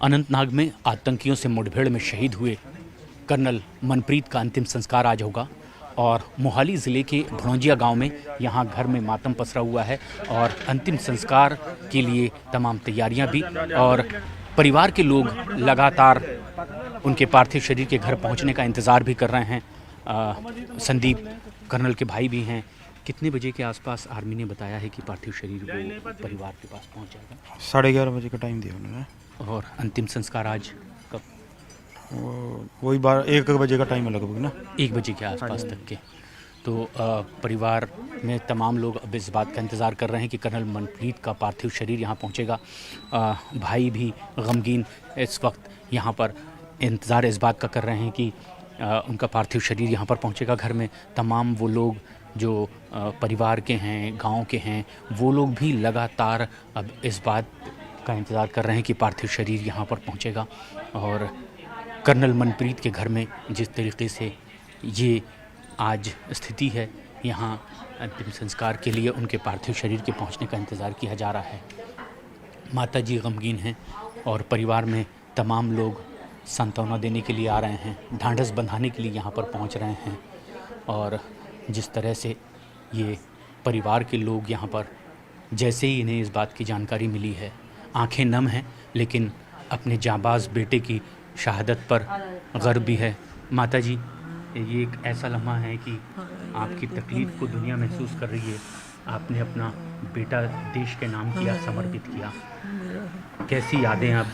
अनंतनाग में आतंकियों से मुठभेड़ में शहीद हुए कर्नल मनप्रीत का अंतिम संस्कार आज होगा और मोहाली ज़िले के भड़ौंजिया गांव में यहां घर में मातम पसरा हुआ है और अंतिम संस्कार के लिए तमाम तैयारियां भी और परिवार के लोग लगातार उनके पार्थिव शरीर के घर पहुंचने का इंतज़ार भी कर रहे हैं। संदीप कर्नल के भाई भी हैं। कितने बजे के आसपास आर्मी ने बताया है कि पार्थिव शरीर वो परिवार के पास पहुंच जाएगा? 11:30 बजे का टाइम दिया उन्होंने। और अंतिम संस्कार आज कब? वही 1 बजे का टाइम है लगभग ना, 1 बजे के आसपास तक के। तो परिवार में तमाम लोग अब इस बात का इंतज़ार कर रहे हैं कि कर्नल मनप्रीत का पार्थिव शरीर यहाँ पहुँचेगा। भाई भी गमगीन इस वक्त यहाँ पर इंतज़ार इस बात का कर रहे हैं कि उनका पार्थिव शरीर यहाँ पर पहुँचेगा। घर में तमाम वो लोग जो परिवार के हैं, गांव के हैं, वो लोग भी लगातार अब इस बात का इंतज़ार कर रहे हैं कि पार्थिव शरीर यहाँ पर पहुँचेगा। और कर्नल मनप्रीत के घर में जिस तरीके से ये आज स्थिति है, यहाँ अंतिम संस्कार के लिए उनके पार्थिव शरीर के पहुँचने का इंतज़ार किया जा रहा है। माताजी गमगीन हैं और परिवार में तमाम लोग सांत्वना देने के लिए आ रहे हैं, ढांढस बंधाने के लिए यहाँ पर पहुँच रहे हैं। और जिस तरह से ये परिवार के लोग यहाँ पर जैसे ही इन्हें इस बात की जानकारी मिली है, आंखें नम हैं, लेकिन अपने जांबाज बेटे की शहादत पर गर्व भी है। माताजी, ये एक ऐसा लम्हा है कि आपकी तकलीफ़ को दुनिया महसूस कर रही है। आपने अपना बेटा देश के नाम किया, समर्पित किया। कैसी यादें आप,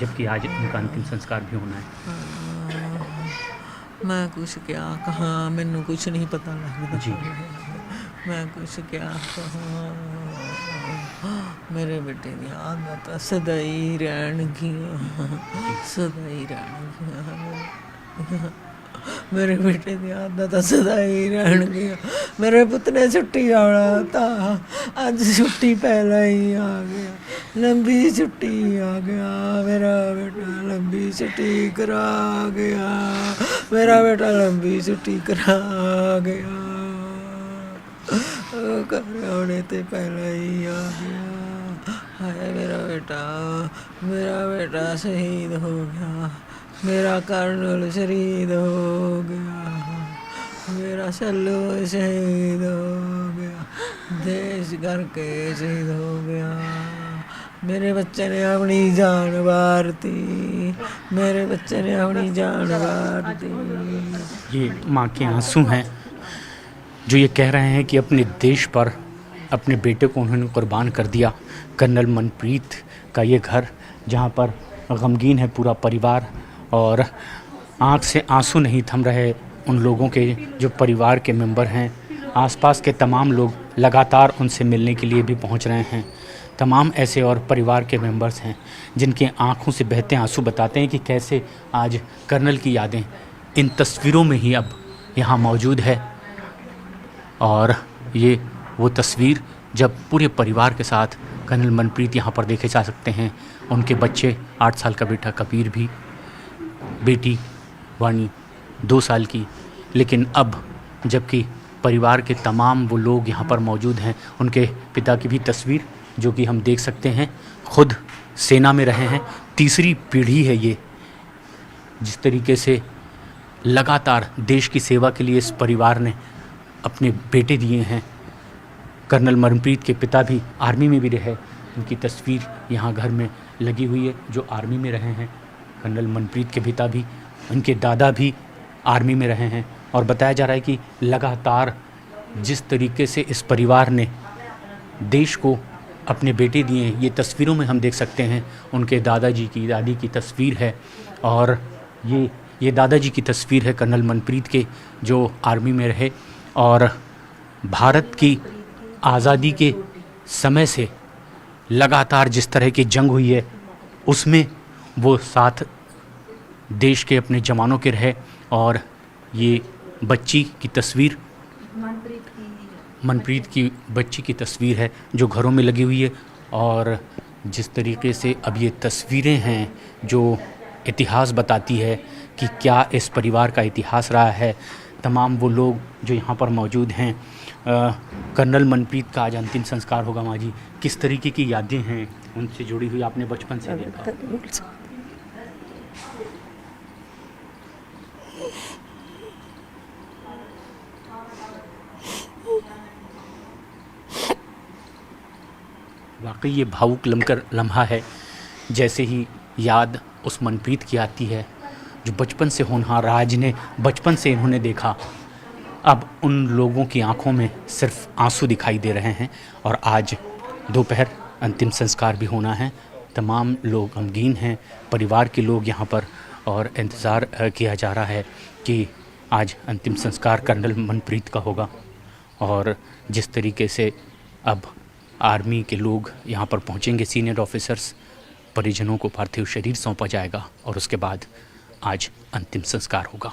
जबकि आज उनका अंतिम संस्कार भी होना है? मैं कुछ क्या कहा, मैनू कुछ नहीं पता लगता जी। मैं कुछ क्या कहा। मेरे बेटे दी आदत सदाई रहणगियां, सदाई रहणगियां। मेरे बेटे दी आदत सदाई रहणगियां। मेरे पुत ने छुट्टी आना था, अज छुट्टी पहला ही आ गया। लंबी छुट्टी आ गया, मेरा बेटा लंबी छुट्टी करा गया। मेरा बेटा लंबी छुट्टी करा गया। घर आने ते पहला ही आ गया। हाय मेरा बेटा शहीद हो गया। मेरा कर्नल शहीद हो गया। मेरा सल्लू शहीद हो गया। देश करके शहीद हो गया। मेरे बच्चे ने अपनी जान वार दी। मेरे बच्चे ने अपनी जान वार दी। ये माँ के आंसू हैं जो ये कह रहे हैं कि अपने देश पर अपने बेटे को उन्होंने कुर्बान कर दिया। कर्नल मनप्रीत का ये घर, जहाँ पर गमगीन है पूरा परिवार और आँख से आंसू नहीं थम रहे उन लोगों के जो परिवार के मेंबर हैं। आसपास के तमाम लोग लगातार उनसे मिलने के लिए भी पहुंच रहे हैं। तमाम ऐसे और परिवार के मेंबर्स हैं जिनके आंखों से बहते आंसू बताते हैं कि कैसे आज कर्नल की यादें इन तस्वीरों में ही अब यहाँ मौजूद है। और ये वो तस्वीर जब पूरे परिवार के साथ कर्नल मनप्रीत यहाँ पर देखे जा सकते हैं। उनके बच्चे, 8 साल का बेटा कबीर भी, बेटी वानी 2 साल की। लेकिन अब जबकि परिवार के तमाम वो लोग यहाँ पर मौजूद हैं, उनके पिता की भी तस्वीर जो कि हम देख सकते हैं, खुद सेना में रहे हैं, तीसरी पीढ़ी है ये। जिस तरीके से लगातार देश की सेवा के लिए इस परिवार ने अपने बेटे दिए हैं। कर्नल मनप्रीत के पिता भी आर्मी में भी रहे, उनकी तस्वीर यहाँ घर में लगी हुई है जो आर्मी में रहे हैं। कर्नल मनप्रीत के पिता भी, उनके दादा भी आर्मी में रहे हैं। और बताया जा रहा है कि लगातार जिस तरीके से इस परिवार ने देश को अपने बेटे दिए हैं, ये तस्वीरों में हम देख सकते हैं। उनके दादाजी की, दादी की तस्वीर है और ये दादाजी की तस्वीर है कर्नल मनप्रीत के जो आर्मी में रहे और भारत की आज़ादी के समय से लगातार जिस तरह की जंग हुई है उसमें वो साथ देश के अपने जवानों के रहे। और ये बच्ची की तस्वीर, मनप्रीत की बच्ची की तस्वीर है जो घरों में लगी हुई है। और जिस तरीके से अब ये तस्वीरें हैं जो इतिहास बताती है कि क्या इस परिवार का इतिहास रहा है। तमाम वो लोग जो यहाँ पर मौजूद हैं। कर्नल मनप्रीत का आज अंतिम संस्कार होगा। माँ जी, किस तरीके की यादें हैं उनसे जुड़ी हुई, आपने बचपन से देखा? वाकई ये भावुक लम्हा है। जैसे ही याद उस मनप्रीत की आती है जो बचपन से होनहार रहा, जिन्हें बचपन से इन्होंने देखा, अब उन लोगों की आंखों में सिर्फ आंसू दिखाई दे रहे हैं। और आज दोपहर अंतिम संस्कार भी होना है। तमाम लोग गमगीन हैं, परिवार के लोग यहाँ पर, और इंतज़ार किया जा रहा है कि आज अंतिम संस्कार कर्नल मनप्रीत का होगा। और जिस तरीके से अब आर्मी के लोग यहाँ पर पहुँचेंगे, सीनियर ऑफिसर्स, परिजनों को पार्थिव शरीर सौंपा जाएगा और उसके बाद आज अंतिम संस्कार होगा।